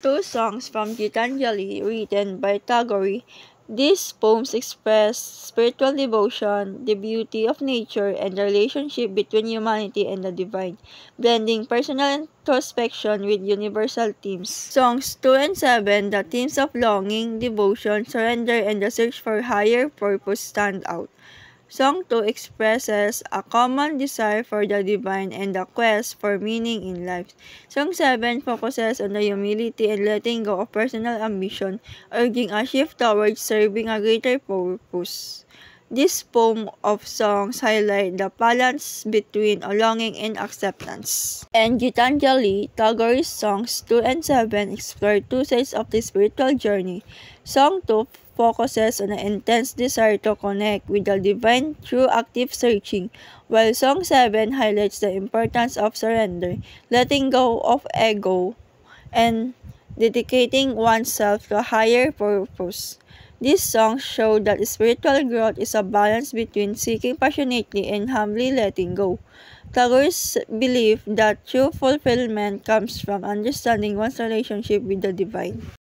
Two songs from Gitanjali written by Tagore. These poems express spiritual devotion, the beauty of nature, and the relationship between humanity and the divine, blending personal introspection with universal themes. Songs 2 and 7, the themes of longing, devotion, surrender, and the search for higher purpose stand out. Song 2 expresses a common desire for the divine and the quest for meaning in life. Song 7 focuses on the humility and letting go of personal ambition, urging a shift towards serving a greater purpose. This poem of songs highlight the balance between longing and acceptance. And Gitanjali, Tagore's songs 2 and 7 explore two sides of the spiritual journey. Song 2 focuses on an intense desire to connect with the divine through active searching, while Song 7 highlights the importance of surrender, letting go of ego, and dedicating oneself to a higher purpose. These songs show that spiritual growth is a balance between seeking passionately and humbly letting go. Tagore's belief that true fulfillment comes from understanding one's relationship with the divine.